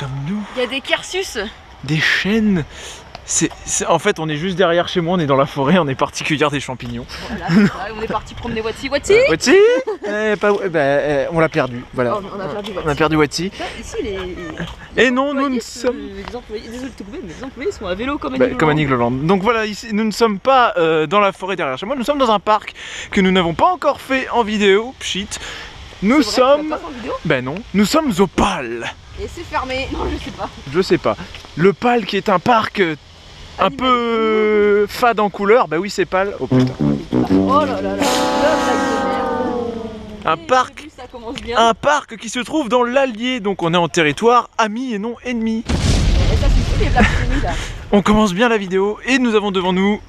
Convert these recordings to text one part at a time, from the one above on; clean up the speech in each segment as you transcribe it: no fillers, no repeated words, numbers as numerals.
sommes-nous? Il y a des cursus. Des chênes. En fait, on est juste derrière chez moi, on est dans la forêt, on est parti cueillir des champignons. Voilà, on est parti promener Wati. Wati Wati on l'a perdu, voilà. Oh, on a perdu Wati. On a perdu Wati. Ici, Et non, nous ne sommes... Les employés, désolé de te couper, mais les employés sont à vélo comme à comme à Nigloland. Donc voilà, ici, nous ne sommes pas dans la forêt derrière chez moi, nous sommes dans un parc que nous n'avons pas encore fait en vidéo. Pchit. Nous sommes... Ben non, nous sommes au PAL. Et c'est fermé. Non, je sais pas. Je sais pas. Le PAL qui est un parc un peu fade en couleur. Bah oui, c'est PAL. Oh putain. Oh là là là. Un parc qui se trouve dans l'Allier. Donc on est en territoire ami et non ennemi. Et ça suffit les blagues finies là. On commence bien la vidéo et nous avons devant nous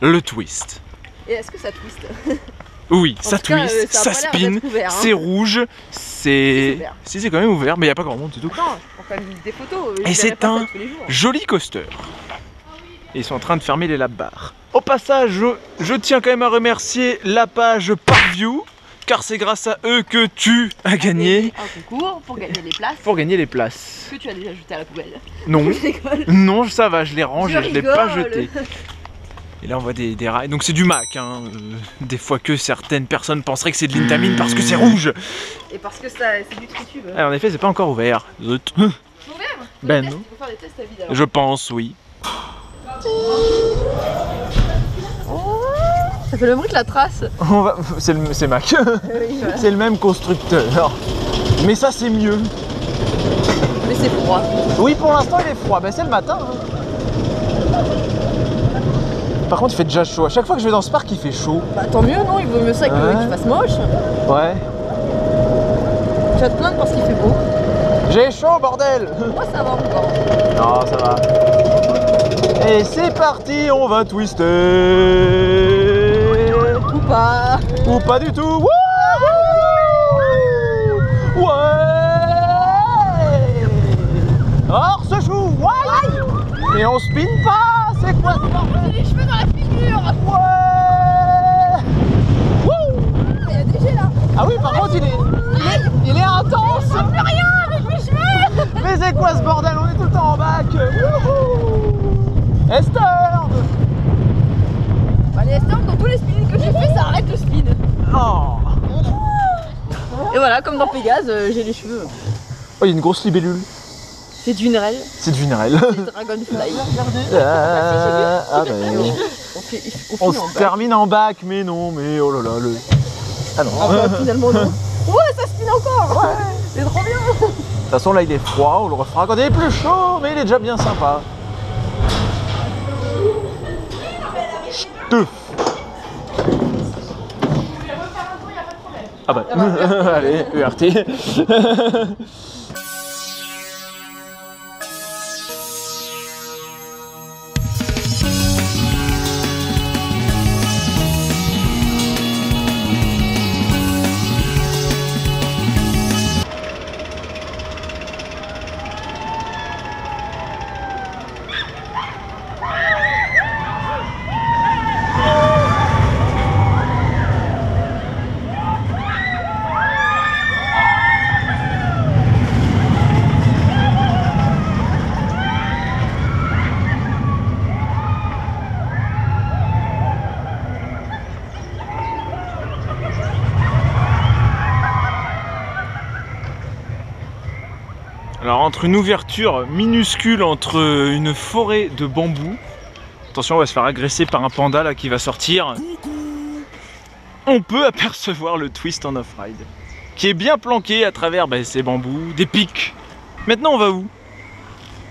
le twist. Et est-ce que ça twist? Oui, ça twist, ça spin, c'est rouge, c'est... Si, c'est quand même ouvert, mais il n'y a pas grand monde, c'est tout. Attends, on fait des photos. Et c'est un joli coaster. Et ils sont en train de fermer les lap bars. Au passage, je tiens quand même à remercier la page Parkview, car c'est grâce à eux que tu as gagné un concours pour gagner les places. Pour gagner les places. Que tu as déjà jeté à la poubelle. Non, non, ça va, je les range, je ne l'ai pas jeté. Et là on voit des rails, donc c'est du Mac, hein. Des fois que certaines personnes penseraient que c'est de l'Intamine parce que c'est rouge. Et parce que c'est du tritube. Ah, en effet c'est pas encore ouvert. Ouvert? Ben non. Il faut faire des tests à vide alors. Je pense, oui. Oh, ça fait le bruit de la trace. C'est Mac. Oui, voilà. C'est le même constructeur. Mais ça c'est mieux. Mais c'est froid. Oui, pour l'instant il est froid, ben c'est le matin. Hein. Par contre il fait déjà chaud, à chaque fois que je vais dans ce parc il fait chaud. Bah tant mieux non, il vaut mieux ça qu'il fasse moche. Ouais. Tu vas te plaindre parce qu'il fait beau. J'ai chaud bordel. Moi ça va encore. Non ça va. Et c'est parti, on va twister. Ou pas. Ou pas du tout. Wouhou. Ouais. Or ce chou, ouais. Et on spin pas. C'est quoi ce bordel? J'ai les cheveux dans la figure. Ouais. Wouh. Il y a des jets là. Ah oui, par contre il est intense. Je vois plus rien avec mes cheveux. Mais c'est quoi ce bordel? On est tout le temps en bac. Esther. Bah les Esther, dans tous les spins que j'ai fait, ça arrête le spin. Oh. Et voilà, comme dans Pégase, j'ai les cheveux. Oh, il y a une grosse libellule. C'est du Nerel. C'est du Nerel. C'est Dragonfly. Ben, on se termine en bac, mais non, mais oh là là, le... Ah non. Ah bah, finalement non. Ouais, ça spin encore. Ouais. C'est trop bien. De toute façon, là, il est froid, on le refera quand il est plus chaud, mais il est déjà bien sympa. Ah bah, allez, ERT. Alors entre une ouverture minuscule entre une forêt de bambous, attention on va se faire agresser par un panda là qui va sortir, on peut apercevoir le twist en off-ride qui est bien planqué à travers ces bambous, des pics. Maintenant on va où?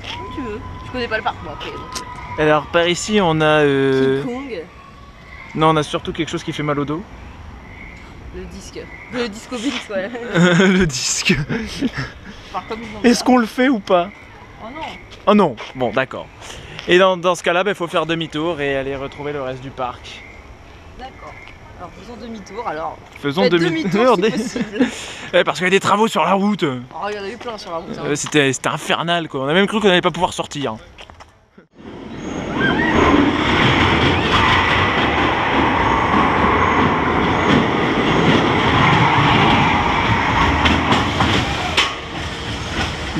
Comme tu veux, je connais pas le parc moi après. Donc... Alors par ici on a... King Kong. Non, on a surtout quelque chose qui fait mal au dos. Le disque. Le disco Bix, ouais. Le disque. Est-ce qu'on le fait ou pas? Oh non. Oh non. Bon, d'accord. Et dans ce cas-là, il faut faire demi-tour et aller retrouver le reste du parc. D'accord. Alors faisons demi-tour alors. Faisons demi-tour si possible. Ouais, parce qu'il y a des travaux sur la route. Oh, il y en a eu plein sur la route. Hein. C'était infernal quoi. On a même cru qu'on n'allait pas pouvoir sortir.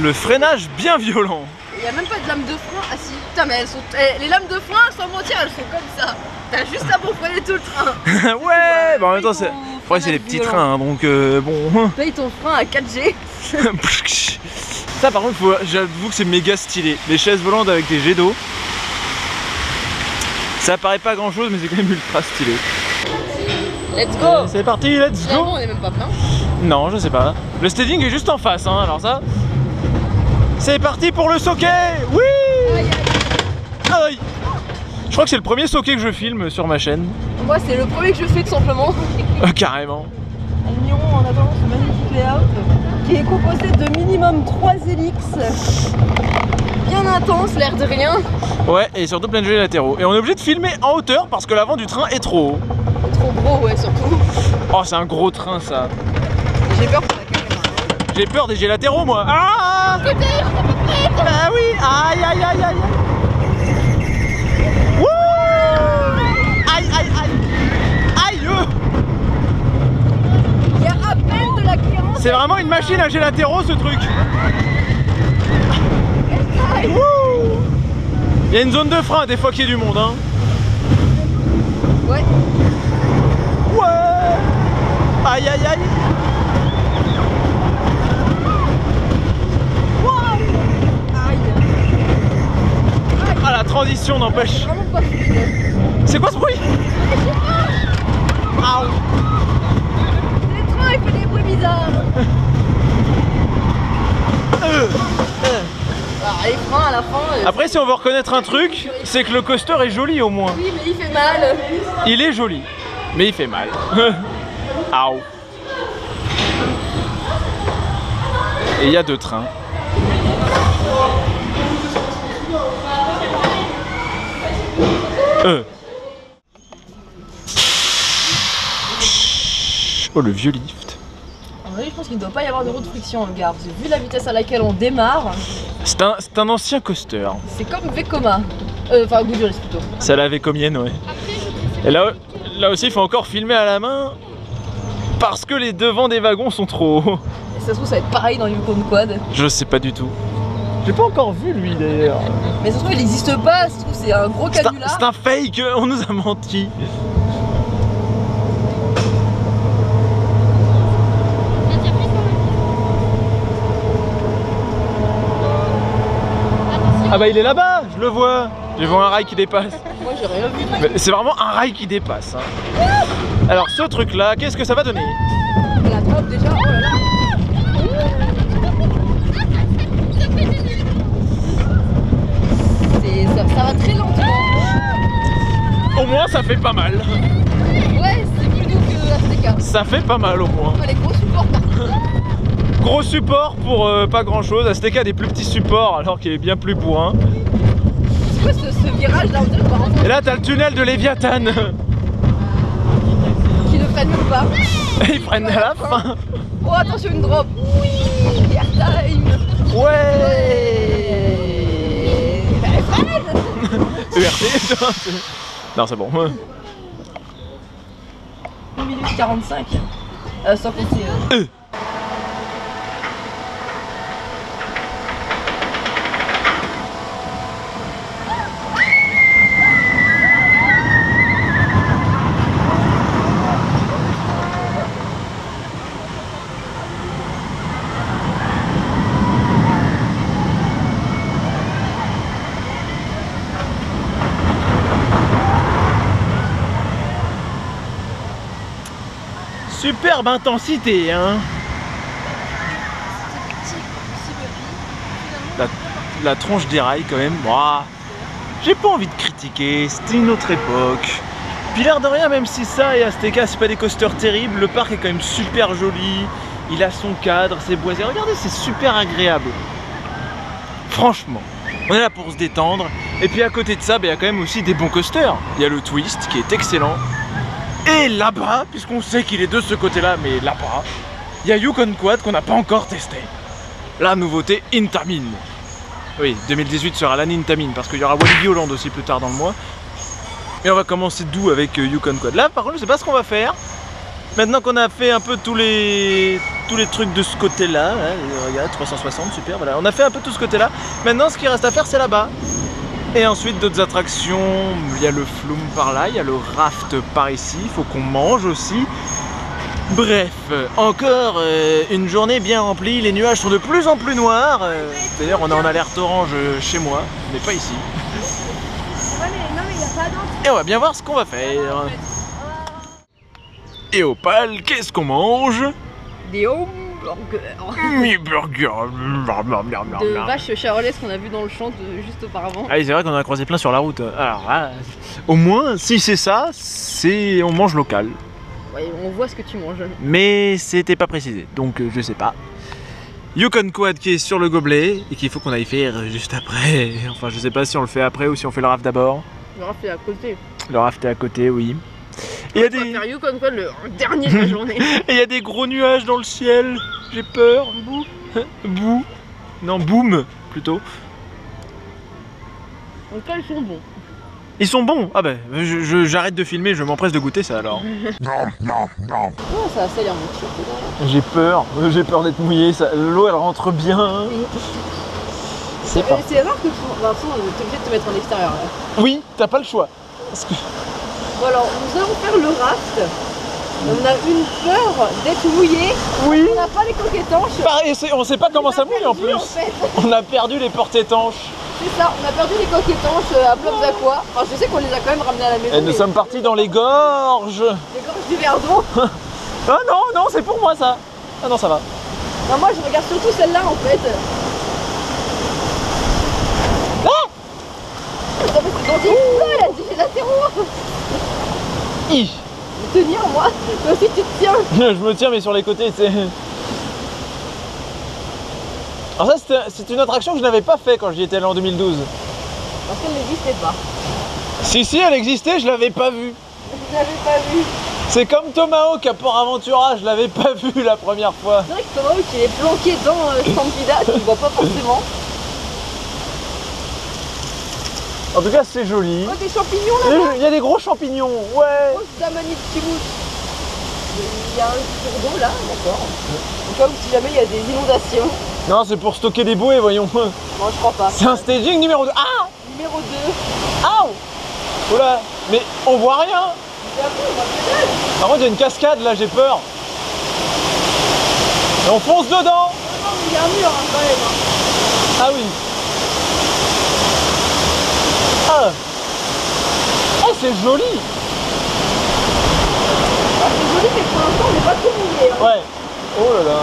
Le freinage bien violent. Il n'y a même pas de lame de frein. Ah si, putain, mais elles sont. Les lames de frein, sans mentir, elles sont comme ça. T'as juste à pour freiner tout le train. Ouais, bah en même temps, c'est. Après, c'est des petits trains, hein, donc bon. Paye ton frein à 4G. Ça, par contre, j'avoue que c'est méga stylé. Les chaises volantes avec des jets d'eau. Ça paraît pas grand chose, mais c'est quand même ultra stylé. Let's go. C'est parti, let's go. Finalement, on est même pas plein. Non, je sais pas. Le steading est juste en face, hein, alors ça. C'est parti pour le socket. Oui. Aïe, aïe. Aïe. Je crois que c'est le premier socket que je filme sur ma chaîne. Moi, c'est le premier que je fais tout simplement. Carrément. Admirons en attendant ce magnifique layout qui est composé de minimum 3 hélices. Bien intense, l'air de rien. Ouais, et surtout plein de jets latéraux. Et on est obligé de filmer en hauteur parce que l'avant du train est trop haut. Trop gros, ouais, surtout. Oh, c'est un gros train, ça. J'ai peur pour la caméra. J'ai peur des jets latéraux, moi. Ah! Ah oui! Aïe, aïe, aïe, aïe! Wouh! Aïe, aïe, aïe! Aïe! Il y a à peine de la cléarance. C'est vraiment une machine à jets latéraux, ce truc. Aïe. Wouh! Il y a une zone de frein, des fois qu'il y a du monde, hein. Ouais. Ouais! Aïe, aïe, aïe! Ah, la transition n'empêche. Vraiment pas fluide. C'est quoi ce bruit? Ah, C'est le train, il fait des bruits bizarres. Ah, les freins à la fin. après, si on veut reconnaître un truc, c'est que le coaster est joli au moins. Oui, mais il fait mal. Il est joli, mais il fait mal. Aouh. Et il y a 2 trains. Oh, le vieux lift. En vrai, je pense qu'il ne doit pas y avoir de roue de friction en gare. Parce que vu la vitesse à laquelle on démarre, C'est un ancien coaster. c'est comme Vekoma. Enfin, Goodyear plutôt. C'est la Vécomienne, ouais. Et là aussi, il faut encore filmer à la main parce que les devants des wagons sont trop hauts. Et ça se trouve, ça va être pareil dans Yukon Quad. Je sais pas du tout. J'ai pas encore vu lui d'ailleurs. Mais ça se trouve, il n'existe pas. Ça se trouve, c'est un gros canular. C'est un fake, on nous a menti. Ah bah il est là-bas, je le vois. Je vois un rail qui dépasse. Moi, j'ai rien vu. C'est vraiment un rail qui dépasse. Hein. Alors ce truc là, qu'est-ce que ça va donner? La drop déjà, oh là là. Ça va très lentement. Au moins ça fait pas mal. Ouais, c'est plus doux que la STK. Ça fait pas mal au moins. Les gros supports par contre. Gros support pour pas grand chose. ASTK a des plus petits supports alors qu'il est bien plus bourrin. C'est quoi ce virage là, on dirait par exemple. Et là t'as le tunnel de Léviathan. Qui ne freine même pas. Et ils prennent à la fin. Oh attention une drop. Oui, airtime. Ouais. Elle freine. ERT. Non c'est bon. 1 minute 45. Sans compter. Superbe intensité hein. La tronche des rails quand même. Ouah. J'ai pas envie de critiquer, c'était une autre époque. Puis l'air de rien, même si ça et ASTK c'est pas des coasters terribles, le parc est quand même super joli. Il a son cadre, ses boisés. Regardez, c'est super agréable. Franchement, on est là pour se détendre. Et puis à côté de ça, il y a quand même aussi des bons coasters. Il y a le Twist qui est excellent. Et là-bas, puisqu'on sait qu'il est de ce côté-là, mais là-bas, il y a Yukon Quad qu'on n'a pas encore testé. La nouveauté Intamin. Oui, 2018 sera l'année Intamin parce qu'il y aura Walibi Holland aussi plus tard dans le mois. Mais on va commencer doux avec Yukon Quad. Là, par contre, je sais pas ce qu'on va faire. Maintenant qu'on a fait un peu tous les tous les trucs de ce côté-là. Regarde, 360, super. Voilà, on a fait un peu tout ce côté-là. Maintenant, ce qui reste à faire, c'est là-bas. Et ensuite, d'autres attractions. Il y a le flume par là, il y a le raft par ici. Il faut qu'on mange aussi. Bref, encore une journée bien remplie. Les nuages sont de plus en plus noirs. D'ailleurs, on est en alerte orange chez moi, mais pas ici. Ouais, mais non, mais il n'y a pas d'autre. Et on va bien voir ce qu'on va faire. Et Opal, qu'est-ce qu'on mange? Des hamburgers Mi burger. de vaches charolaises qu'on a vu dans le champ juste auparavant. Ah oui, c'est vrai qu'on en a croisé plein sur la route. Alors là, au moins, si c'est ça, on mange local. Ouais, on voit ce que tu manges. Mais c'était pas précisé, donc je sais pas. Yukon Quad qui est sur le gobelet et qu'il faut qu'on aille faire juste après. Enfin, je sais pas si on le fait après ou si on fait le raft d'abord. Le raft est à côté. Le raft est à côté, oui. Et il y a On va des... faire Yukon Quad le dernier de la journée. Et il y a des gros nuages dans le ciel. J'ai peur. Bouh. Bouh. Non, boum, plutôt. En tout cas, ils sont bons. Ils sont bons. Ah ben, j'arrête de filmer, je m'empresse de goûter ça alors. Oh, ça a l'air bon. J'ai peur d'être mouillé. L'eau elle rentre bien. C'est pas. C'est rare que Vincent, t'es obligé de te mettre en extérieur là. Oui, t'as pas le choix. Parce que... Bon alors, nous allons faire le raft. On a une peur d'être mouillé. Oui. On n'a pas les coques étanches. Pareil, on sait pas comment ça mouille en plus. En fait. On a perdu les portes étanches. C'est ça, on a perdu les coques étanches à Plums Aqua. Enfin, je sais qu'on les a quand même ramenées à la maison. Et nous sommes partis dans les gorges. Les gorges du Verdon. Ah non, c'est pour moi ça. Ah non, ça va. Non, moi je regarde surtout celle-là en fait. Ah Attends, mais c'est gentil. Elle a dit j'ai latéraux. Hi. Je vais tenir moi. Toi aussi tu te tiens. Je me tiens mais sur les côtés, c'est... Alors ça c'est une attraction que je n'avais pas fait quand j'y étais allé en 2012. Parce qu'elle n'existait pas. Si, elle existait, je l'avais pas vue. Je l'avais pas vu. C'est comme Tomahawk à Port Aventura, je l'avais pas vu la première fois. C'est vrai que Tomahawk il est planqué dans Stampida, tu le vois pas forcément. En tout cas c'est joli. Oh, des champignons là-bas. Il y a des gros champignons, ouais. Grosse Damani de Chimout. Il y a un cours d'eau là, d'accord. Au cas où si jamais il y a des inondations. Non, c'est pour stocker des bouées, voyons. Non, je crois pas. C'est un staging numéro 2. Ah! Numéro 2. Aouh! Oula, mais on voit rien. C'est un peu, on va pédale. Par contre, il y a une cascade là, j'ai peur. Et on fonce dedans. Non, mais il y a un mur hein, quand même. Ah oui. Ah! Oh, c'est joli. Ah, c'est joli, mais pour l'instant, on n'est pas trop mouillé. Hein. Ouais. Oh là là.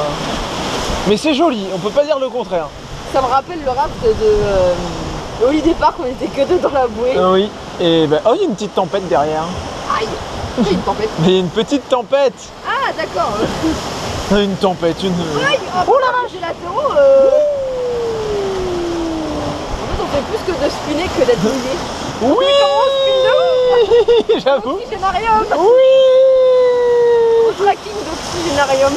Mais c'est joli, on peut pas dire le contraire. Ça me rappelle le raft de Holiday Park, on était que deux dans la bouée. Oui. Et ben, oh, il y a une petite tempête derrière. Aïe! Il y a une tempête. Mais il y a une petite tempête. Ah, d'accord. Une tempête, une... Aïe! Oh là là, j'ai latéraux. En fait, on fait plus que de spinner que d'être mouillé. Oui. J'avoue. Oxygénarium. Oui. Au tracking d'oxygénarium.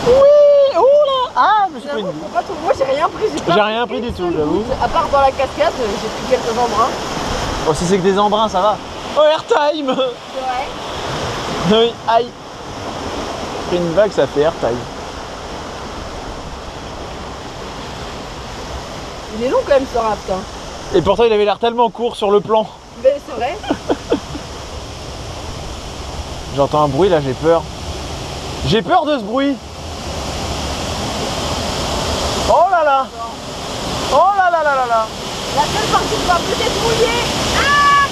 Oui. Oh là. Ah, je me suis pris une... Moi, j'ai rien pris. J'ai rien pris du tout, j'avoue. À part dans la cascade, j'ai pris quelques embruns. Bon, si c'est que des embruns, ça va. Oh, airtime. C'est vrai. Oui, aïe. J'ai pris une vague, ça fait airtime. Il est long quand même ce raft. Hein. Et pourtant, il avait l'air tellement court sur le plan. Mais c'est vrai. J'entends un bruit là, j'ai peur. J'ai peur de ce bruit. Oh là là. Oh là là là là là. La seule partie va peut-être mouiller. Ah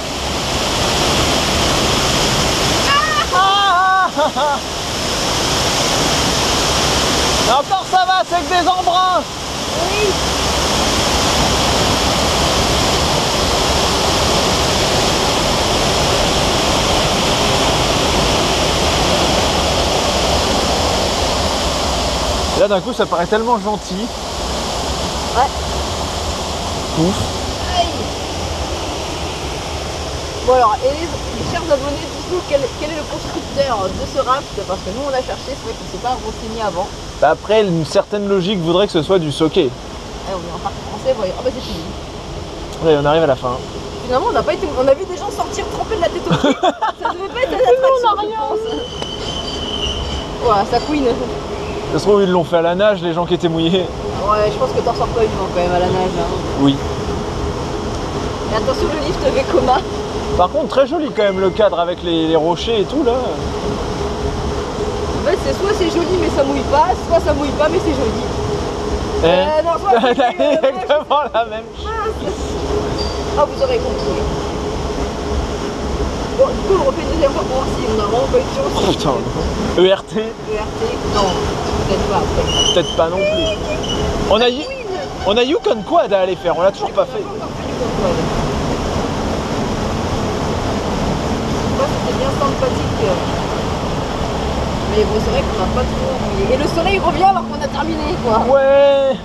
Ah, ah, ah. Encore ça va, c'est que des embruns. Oui. Et là d'un coup ça paraît tellement gentil. Ouais. Ouf. Aïe. Bon alors, et les chers abonnés, dites-nous quel est le constructeur de ce raft, parce que nous on a cherché, c'est vrai qu'on ne s'est pas renseigné avant. Bah après, une certaine logique voudrait que ce soit du soké. Allez, on est en partie français, voyons. Ah bah c'est fini. Ouais, on arrive à la fin. Finalement on n'a pas été. On a vu des gens sortir tremper de la tête au pied. Ça devait pas être la attraction, je pense. Voilà, ça couine. Ça se trouve, ils l'ont fait à la nage, les gens qui étaient mouillés. Ouais, je pense que t'en sors pas vivant quand même à la nage. Hein. Oui. Et attention, le lift Vekoma. Par contre, très joli quand même le cadre avec les rochers et tout là. En fait, c'est soit c'est joli mais ça mouille pas, soit ça mouille pas mais c'est joli. Non, soit c'est exactement la même chose. Ah, vous aurez compris. Bon, du coup, on refait une deuxième fois pour voir si on a vraiment pas eu de chance. Oh, putain. ERT? ERT? Non, peut-être pas après. Peut-être pas non plus. On a Yukon Quad à aller faire, on l'a toujours pas fait. C'était bien sympathique. Mais bon, c'est vrai qu'on n'a pas trop mouillé. Et le soleil revient alors qu'on a terminé, quoi. Ouais.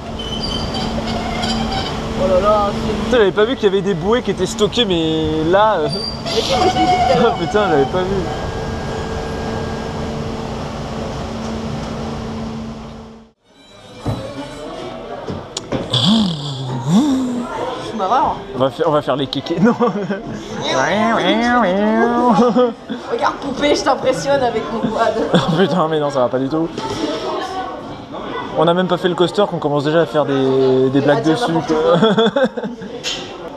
Oh là là, Putain, j'avais pas vu qu'il y avait des bouées qui étaient stockées, mais là... Mais si, moi je l'ai dit tout à l'heure. Putain, j'avais pas vu. Je suis marrant. On va faire les kékés. Non. Regarde poupée, je t'impressionne avec mon quad. Putain, mais non, ça va pas du tout. On a même pas fait le coaster qu'on commence déjà à faire des blagues dire dessus. n'importe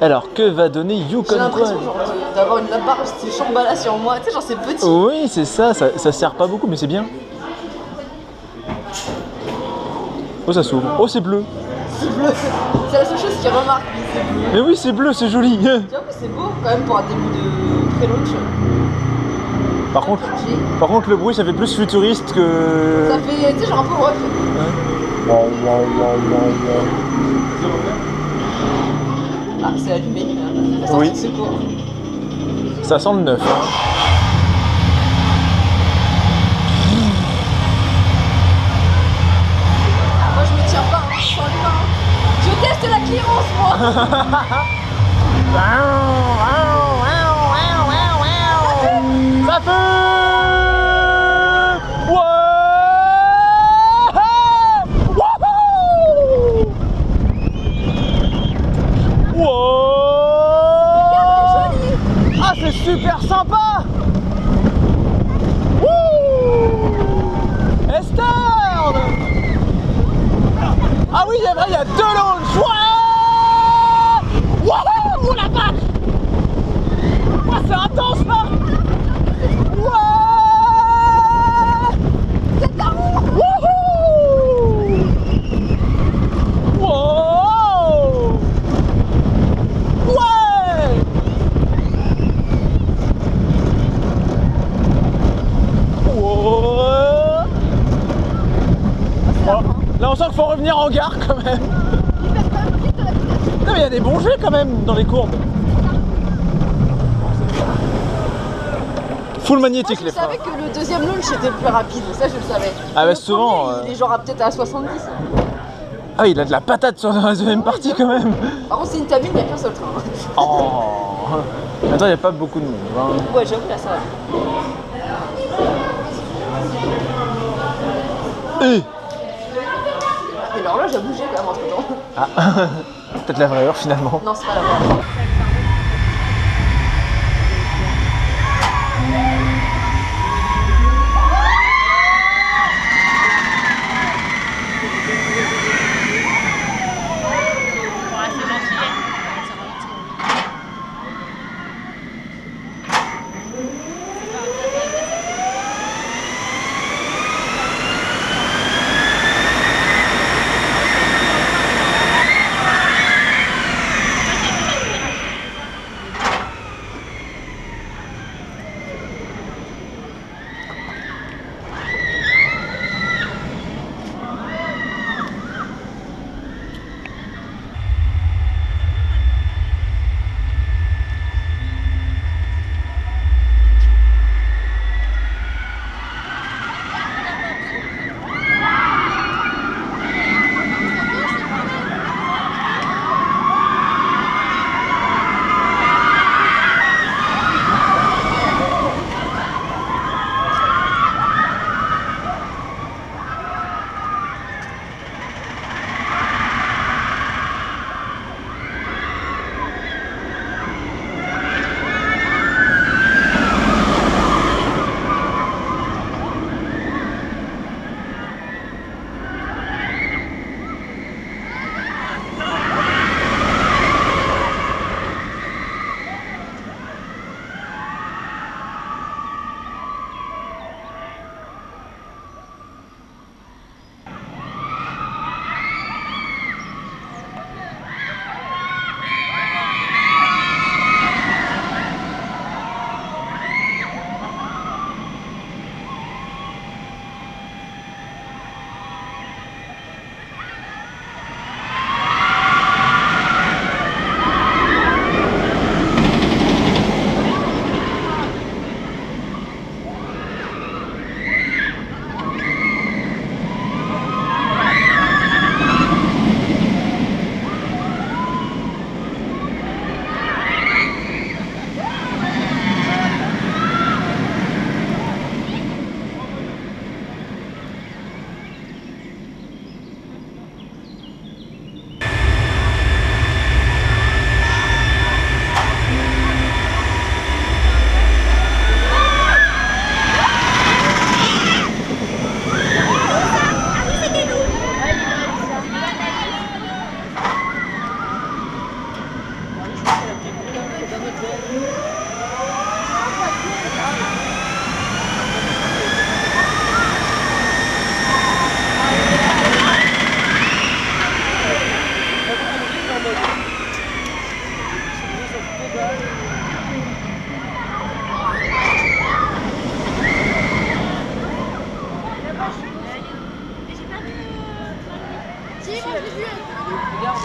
Alors, que va donner J'ai Yukon l'impression Quad? genre d'avoir une barre de chambala sur moi. Tu sais, genre c'est petit. Oui, c'est ça, ça sert pas beaucoup, mais c'est bien. Oh, ça s'ouvre. Oh, c'est bleu. C'est bleu. C'est la seule chose qui remarque. C'est bleu. Mais oui, c'est bleu, c'est joli. J'avoue, c'est beau quand même pour un début de pré-launch. Par contre, le bruit, ça fait plus futuriste que... Ça fait, tu sais, genre un peu rock. Ah, c'est allumé. La sortie Oui. de secours. Ça sent le neuf. Moi, je me tiens pas, hein, je suis en humain. Je teste la clearance, moi. Ça peut. Ah, c'est super sympa. Esther. Ah oui, c'est vrai, il y a deux launches. Wouhou, la vache. Oh, c'est intense là. C'est un wouhou. Wow. Ouais. Wow. Bon, là on sent qu'il faut revenir en gare quand même. Non mais il y a des bons jets quand même dans les courbes. Full magnétique les Je freins. savais que le deuxième launch était plus rapide, ça je le savais. Ah bah Le souvent, premier, il est genre peut-être à 70. Ah il a de la patate sur la deuxième partie quand même. Par contre c'est une cabine, il n'y a qu'un seul train. Oh. Attends, il n'y a pas beaucoup de monde. Hein. Ouais, j'avoue là ça va. Et Mais l'horloge a bougé quand même entre temps. ah, peut-être la vraie heure finalement. Non, c'est pas la vraie. Regarde,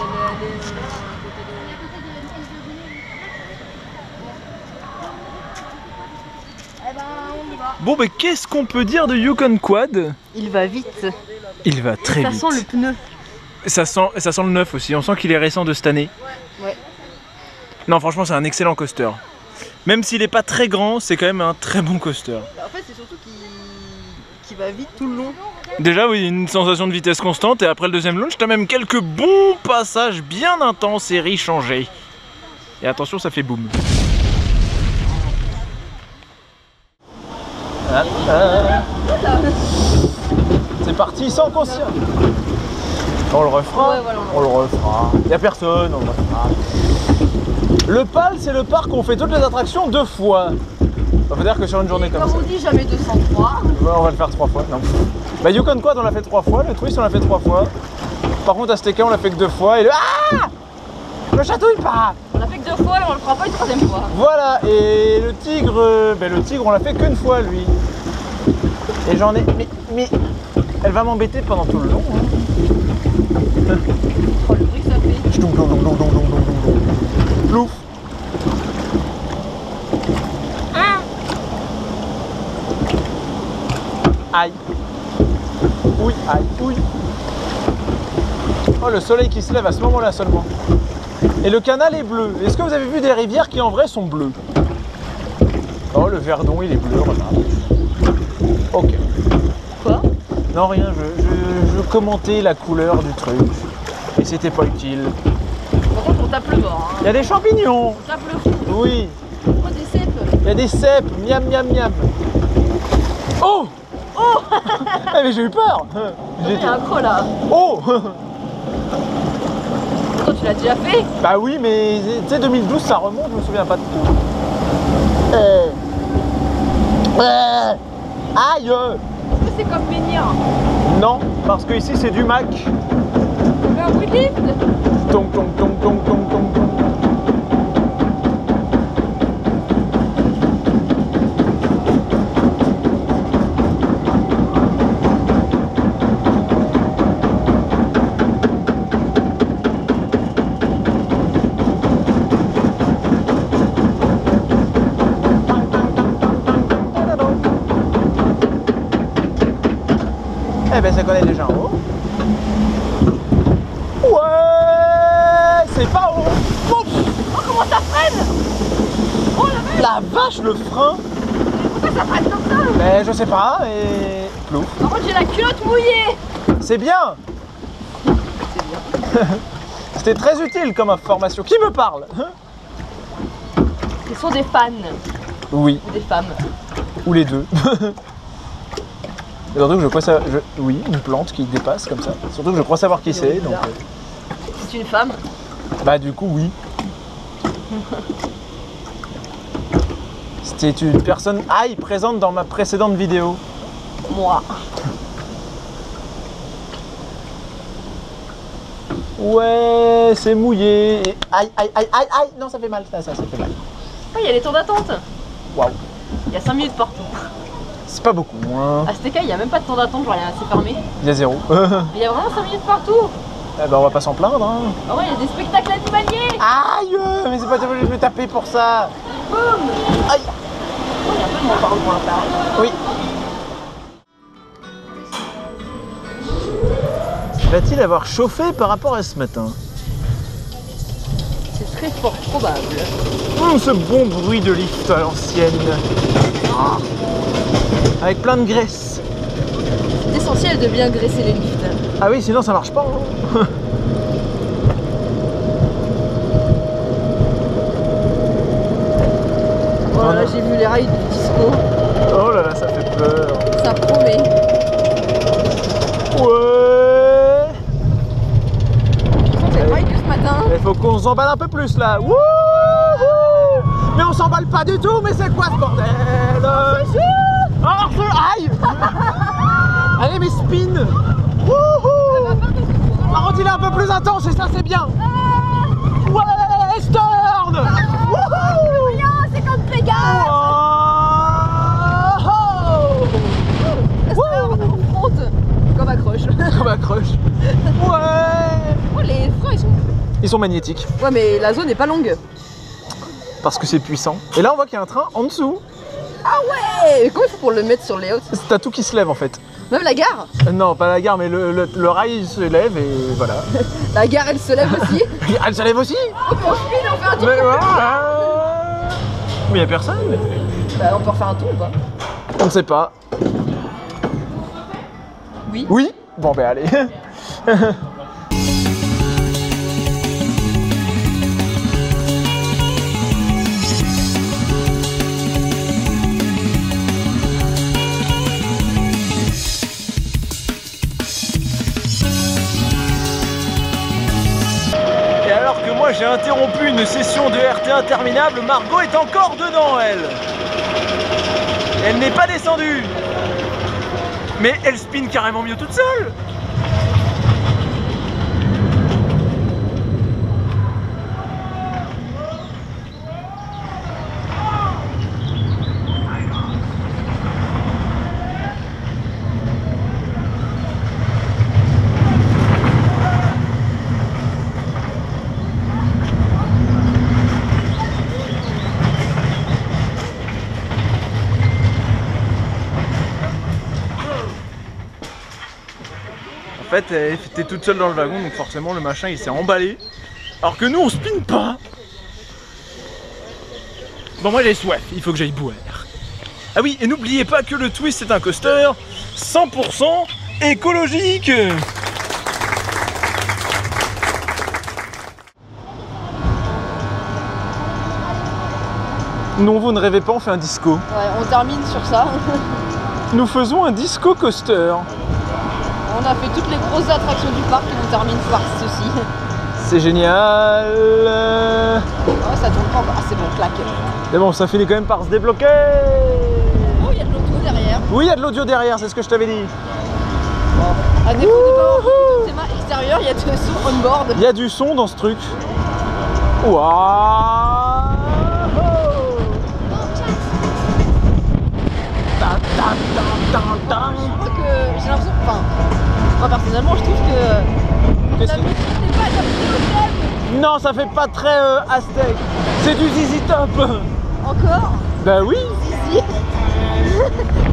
Bon, mais qu'est-ce qu'on peut dire de Yukon Quad? il va vite. Il va très Ça vite. sent le pneu. Ça sent le neuf aussi, on sent qu'il est récent de cette année. Ouais. Non, franchement, c'est un excellent coaster. Même s'il est pas très grand, c'est quand même un très bon coaster. En fait, c'est surtout qu'il va vite tout le long. Déjà, oui, une sensation de vitesse constante, et après le deuxième launch, t'as même quelques bons passages bien intenses et richangés. Et attention, ça fait boum. C'est parti sans conscience. On le refera. Ouais, voilà, on le refera. Y a personne, on le refera. Le PAL, c'est le parc où on fait toutes les attractions 2 fois. Ça veut dire que sur une journée Et comme comme ça. on dit, jamais 203. Ouais, on va le faire 3 fois. Non. Bah, Yukon Quad, on l'a fait 3 fois. Le Twist, on l'a fait 3 fois. Par contre, Azteca, on l'a fait que 2 fois. Et le. Ah! Le chatouille pas! On l'a fait que 2 fois et on le fera pas une 3e fois. Voilà, et le tigre, on l'a fait qu'une fois lui. Et j'en ai. Mais elle va m'embêter pendant tout le long. Hein. Oh, le bruit que ça fait. Plouf. Aïe. Oui, aïe, oui. Oh, le soleil qui se lève à ce moment-là seulement. Et le canal est bleu. Est-ce que vous avez vu des rivières qui en vrai sont bleues? Oh, le Verdon, il est bleu, regarde. Ok. Quoi? Non, rien, je commentais la couleur du truc. Et c'était pas utile. Par contre, on tape le mort. Hein. Il y a des champignons. On tape le fou. Oui. Oh, des cèpes. Il y a des cèpes. Miam, miam, miam. Oh! Oh! Eh, mais j'ai eu peur. Il y a un creux là. Oh! Toi, tu l'as déjà fait? Bah oui, mais tu sais, 2012, ça remonte, je me souviens pas de tout. Aïe! Est-ce que c'est comme menhir? Non, parce que ici c'est du Mac. On fait un bruit de lift? Tong, tong, tong, tong, tong, tong, tong. Eh ben ça connaît déjà en haut. Ouais, c'est pas haut. Oh, comment ça freine? Oh la vache! La vache, le frein. Pourquoi ça freine comme ça? Ben je sais pas, et plouf. Par contre, j'ai la culotte mouillée! C'est bien. C'était très utile comme information. Qui me parle? Ce sont des fans. Oui, Ou des femmes. ou les deux. Et surtout que je crois ça. Oui, une plante qui dépasse comme ça. Surtout que je crois savoir qui c'est. Donc, C'est une femme. bah du coup oui. C'était une personne présente dans ma précédente vidéo. Moi. Ouais, c'est mouillé. Et aïe, aïe, aïe, aïe, aïe. Non, ça fait mal, ça fait mal. Ah, il y a les temps d'attente. Waouh. Il y a 5 minutes partout. C'est pas beaucoup. Hein. À Azteca, il n'y a même pas de temps d'attente, genre c'est fermé. Il y a 0. Mais il y a vraiment 5 minutes partout. Eh ben on va pas s'en plaindre. Hein. Ah ouais, il y a des spectacles animaliers. Aïe, mais c'est pas obligé de me taper pour ça. Boum. Aïe. Oh, il y a un peu de mon parole pour l'intérieur. Oui. Va-t-il avoir chauffé par rapport à ce matin? C'est très fort probable. Ce bon bruit de lift à l'ancienne. Ah. Avec plein de graisse. C'est essentiel de bien graisser les lifts. Ah oui, sinon ça marche pas. Hein. Oh là là, j'ai vu les rails du disco. Oh là là, ça fait peur. Ça promet. Ouais. C'est pareil que ce matin. Il faut qu'on s'emballe un peu plus là. Wouhou. Mais on s'emballe pas du tout, mais c'est quoi ce bordel? Aïe. Allez, mais spin. Wouhou. Par contre, il est un peu plus intense et ça, c'est bien. Ouais, Stern. Wouhou. Rien, c'est comme Pégase. Wow. Stern, on compte. Comme accroche. Comme accroche. Ouais. vois, les freins ils sont magnétiques. Ouais, mais la zone est pas longue. Parce que c'est puissant. Et là, on voit qu'il y a un train en dessous. Ah ouais. Comment il faut pour le mettre sur le layout? T'as tout qui se lève en fait. Même la gare? Non, pas la gare, mais le rail il se lève et voilà. La gare, elle se lève aussi. Elle se lève aussi. On spin, on fait un tour. Mais voilà. Mais y a personne. Bah, on peut refaire un tour ou pas? On ne sait pas. Oui. Oui. Bon ben allez. Et alors que moi j'ai interrompu une session de RT interminable, Margot est encore dedans elle. Elle n'est pas descendue. Mais elle spin carrément mieux toute seule. En fait, elle était toute seule dans le wagon, donc forcément le machin il s'est emballé. Alors que nous on spin pas. Bon, moi j'ai soif, il faut que j'aille boire. Ah oui, et n'oubliez pas que le Twist est un coaster 100% écologique. Non, vous ne rêvez pas, on fait un disco. Ouais, on termine sur ça. Nous faisons un disco coaster. On a fait toutes les grosses attractions du parc et on termine par ceci. C'est génial. Oh, ça tourne pas encore. Ah, c'est bon, claque. Mais bon, ça finit quand même par se débloquer. Oh, il y a de l'audio derrière. Oui, il y a de l'audio derrière, c'est ce que je t'avais dit. Bon. À défaut de pas avoir beaucoup de théma extérieur, il y a de son on-board. Il y a du son dans ce truc. Waouh. Je crois que j'ai l'impression, enfin, moi personnellement, je trouve que la musique n'est pas adaptée au thème. Non, ça fait pas très aztèque. C'est du ZZ Top. Encore? Bah oui. Zizi.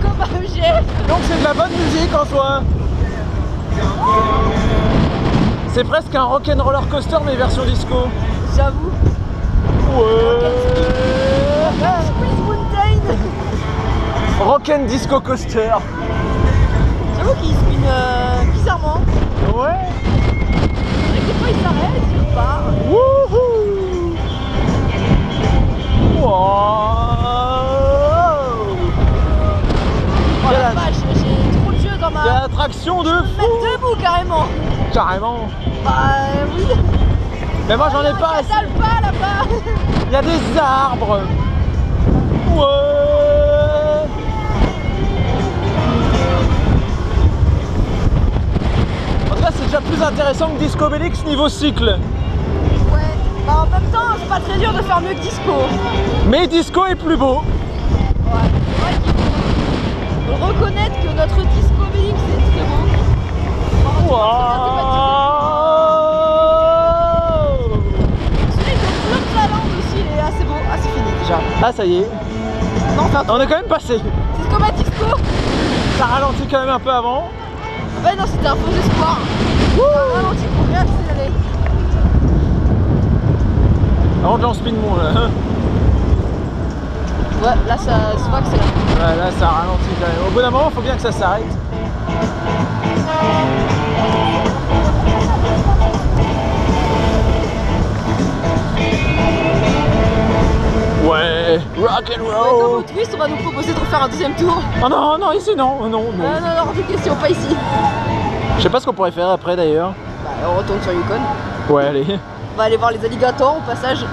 Comme objet. Donc c'est de la bonne musique en soi. C'est presque un rock'n'roller coaster mais version disco. J'avoue. Ouais. Squeeze Mountain. Rock'n disco coaster. J'avoue qu'il spin bizarrement. Ouais. Et des fois il s'arrête, il part. Wouhou. Wow. Oh la vache, j'ai trop de jeux dans ma... C'est l'attraction de Je peux me fou. mettre debout carrément. Carrément. Bah oui. Mais moi j'en ai pas assez. Ça pas là-bas. Il y a des arbres. Ouais. En tout cas c'est déjà plus intéressant que Disco Bellix niveau cycle. Ouais. Bah en même temps, c'est pas très dur de faire mieux que Disco. Mais Disco est plus beau. Ouais. C'est vrai qu'il faut reconnaître que notre Disco Bellix est très beau. Wow. Celui de Floodland aussi, il est assez beau. Ah, c'est fini déjà. Ah ça y est. Non, enfin, On est quand même passé. c'est comme à Disco. Ça ralentit quand même un peu avant. Bah non, c'était un faux espoir. Ça ralentit pour réaccélérer. Avant de spin mon là. Ouais, là ça se voit que c'est là. Ouais, là ça ralentit quand même. Au bout d'un moment, il faut bien que ça s'arrête. Ouais, rock and Ouais, comme roll. au Twist, on va nous proposer de refaire un deuxième tour. Oh non, non, ici non, non, non. Non, hors de question, pas ici. Je sais pas ce qu'on pourrait faire après d'ailleurs. Bah, on retourne sur Yukon. Ouais, allez. On va aller voir les alligators au passage.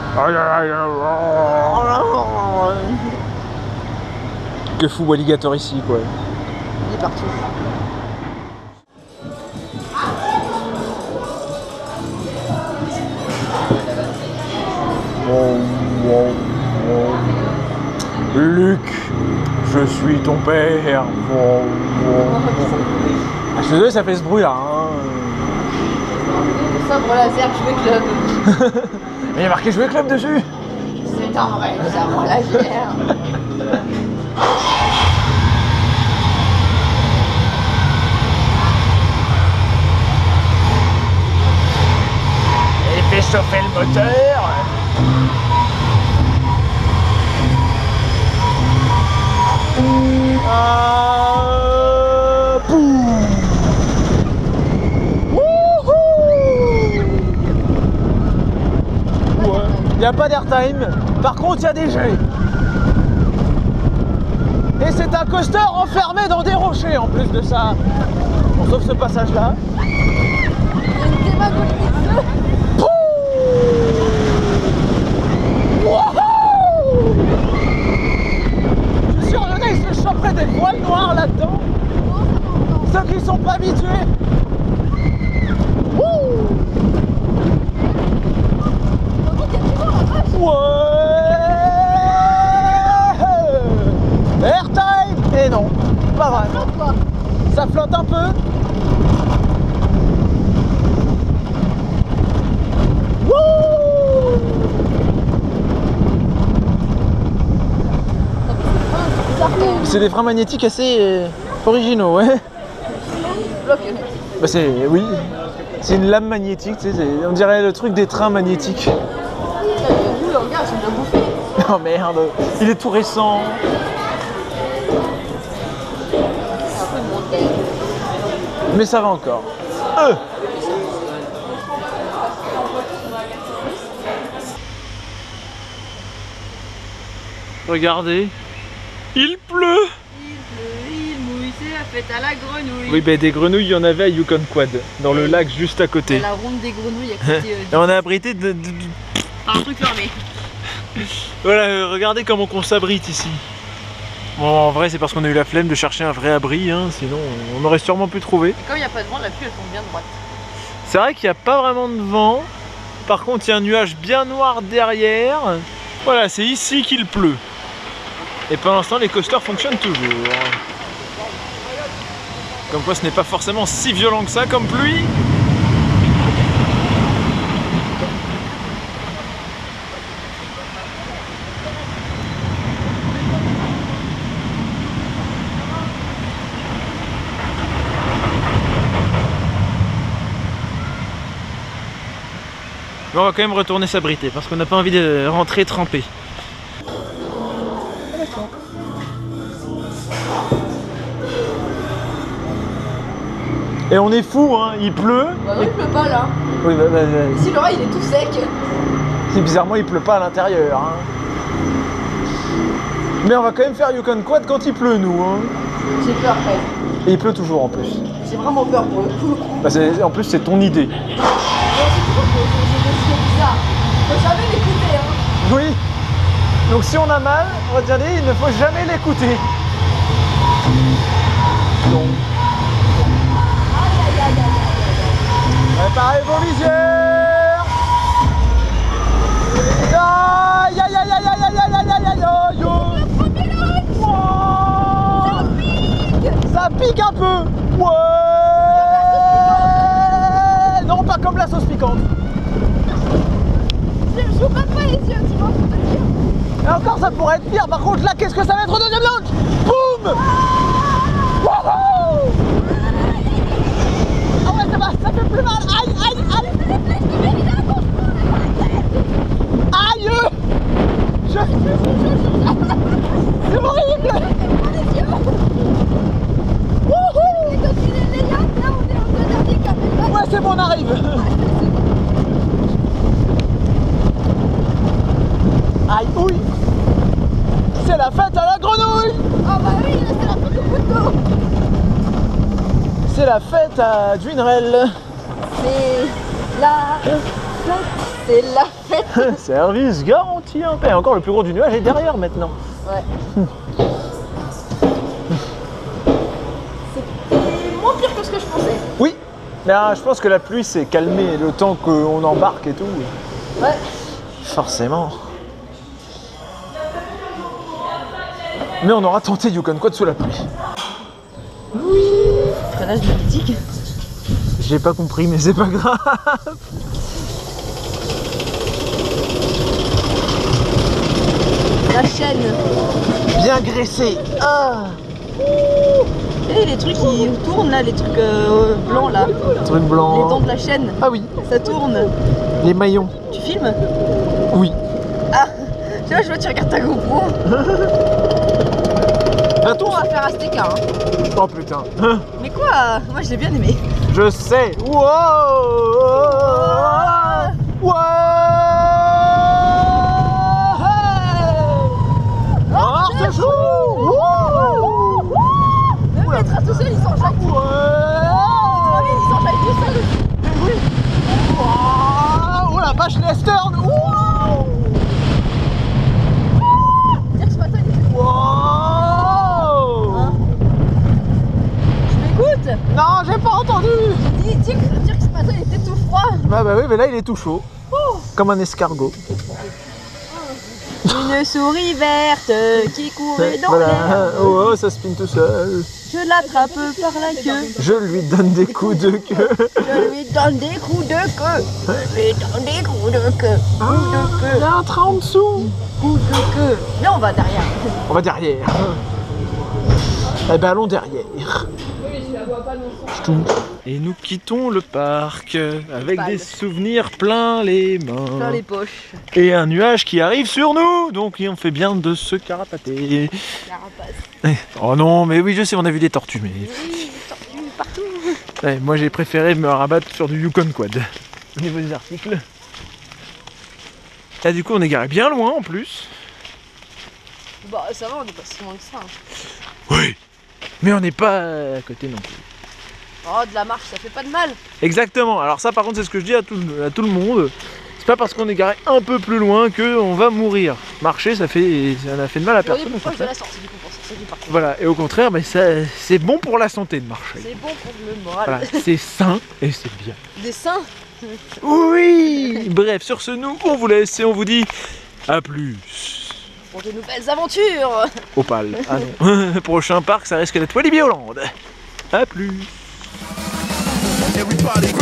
Que fou alligator ici quoi. Il est partout. Luc, je suis ton père. Ah, je suis désolé, ça fait ce bruit là. Hein. Sabre laser jouer club. Mais il y a marqué jouer club dessus. C'est un vrai sabre laser. Il fait chauffer le moteur. Il n'y a pas d'airtime, par contre il y a des jets. Et c'est un coaster enfermé dans des rochers en plus de ça. Bon, sauf ce passage là. Une démagogie de feu. Je suis sûr qu'il y en a, ils se choperaient des voiles noirs là-dedans. Ceux qui sont pas habitués. Ouais. Airtime. Et non, pas vraiment. Ça flotte un peu. C'est des freins magnétiques assez originaux, ouais. Bah c'est, oui, c'est une lame magnétique, tu sais, on dirait le truc des trains magnétiques. Oh merde, il est tout récent. Mais ça va encore. Regardez, il pleut. Il mouille, c'est la fête à la grenouille. Oui, ben des grenouilles, il y en avait à Yukon Quad, dans le lac juste à côté. La ronde des grenouilles à côté. Et on est abrité par un truc fermé. Voilà, regardez comment on s'abrite ici. Bon, en vrai, c'est parce qu'on a eu la flemme de chercher un vrai abri, hein, sinon on aurait sûrement pu trouver. Et comme il n'y a pas de vent, la pluie elle tombe bien droite. C'est vrai qu'il n'y a pas vraiment de vent. Par contre, il y a un nuage bien noir derrière. Voilà, c'est ici qu'il pleut. Et pour l'instant, les coasters fonctionnent toujours. Comme quoi, ce n'est pas forcément si violent que ça comme pluie. Mais on va quand même retourner s'abriter parce qu'on n'a pas envie de rentrer trempé. Et on est fou, hein, il pleut. Bah non, il pleut pas là. Oui, Ici, l'oreille il est tout sec. C'est bizarrement, il pleut pas à l'intérieur. Hein. Mais on va quand même faire Yukon Quad quand il pleut, nous. Hein. J'ai peur après. Et il pleut toujours en plus. J'ai vraiment peur pour le coup. Bah, en plus, c'est ton idée. C'est bizarre. Faut jamais l'écouter. Hein. Oui. Donc si on a mal, on va dire il ne faut jamais l'écouter. Donc. Préparez vos visières. Aïe aïe aïe aïe aïe aïe aïe aïe aïe aïe. Ça pique un peu. Ouais. Non, pas comme la sauce piquante. Je joue même pas les yeux, tu vois, faut te dire. Et encore, ça pourrait être pire. Par contre, là, qu'est-ce que ça va être au deuxième launch? Boum. Wouhou. Ah ouais, ça va, ça fait plus mal. Aïe, aïe, aïe. Aïe. C'est horrible. Wouhou. Ouais, c'est bon, on arrive. Aïe, ouille. C'est la fête à la grenouille. Ah bah oui, là c'est la fête au couteau. C'est la fête à Dwinrel. C'est la fête. C'est la fête. Service garanti en paix. Encore le plus gros du nuage est derrière maintenant. Ouais. C'était moins pire que ce que je pensais. Oui, mais je pense que la pluie s'est calmée le temps qu'on embarque et tout. Ouais. Forcément. Mais on aura tenté Yukon Quad sous la pluie. Oui. Freinage magnétique. J'ai pas compris, mais c'est pas grave. La chaîne. Bien graissé. Ah. Et les trucs qui tournent là, les trucs blancs là. Truc Les blanc. dents de la chaîne. Ah oui. Ça tourne. Les maillons. Tu filmes? Oui. Ah, tu vois, je vois, tu regardes ta GoPro. Attends. On va faire un steak hein. Oh putain. Mais quoi? Moi je l'ai bien aimé. Je sais. Wow. Ouais. Oh, c'est chaud. Même les traces tout seuls, ils s'enjaillent. Ouais. Ils s'enjaillent tout seuls. Oui. Oh la vache, les Stern. Dire que ce matin, il était Wow. Hein? Tu m'écoutes? Non, j'ai pas entendu. Dire que ce matin, il était tout froid. Bah oui, mais là il est tout chaud. Comme un escargot. Une souris verte qui courait dans Voilà. l'air. Oh, ça spin tout seul. Je l'attrape par la queue. Je lui donne des coups de queue. Je lui donne des coups de queue. Je lui donne des coups de queue. Coups de Il y queue. a un train en dessous. Coups de queue. Mais on va derrière. On va derrière. Eh ben allons derrière. Et nous quittons le parc avec des souvenirs plein les mains. Dans les poches. Et un nuage qui arrive sur nous. Donc on fait bien de se carapater. Carapace. Oh non, mais oui, je sais, on a vu des tortues, mais... Oui, des tortues partout. Ouais, moi j'ai préféré me rabattre sur du Yukon Quad. Au niveau des articles. Là du coup on est garé bien loin en plus. Bah ça va, on est pas si loin que ça. Oui. Mais on n'est pas à côté non plus. Oh, de la marche, ça fait pas de mal. Exactement, alors ça par contre c'est ce que je dis à tout le monde. C'est pas parce qu'on est garé un peu plus loin qu'on va mourir. Marcher ça n'a fait de mal à On est personne. plus Au proche de contraire. la sortie du coup pour sortir du parc. Voilà, et au contraire, mais c'est bon pour la santé de marcher. C'est bon pour le moral. Voilà, c'est sain et c'est bien. Des seins. Oui. Bref, sur ce, nous, on vous laisse et on vous dit à plus. Pour de nouvelles aventures. Opale. Ah non. Prochain parc, ça risque d'être Walibi Holland. A plus. Everybody,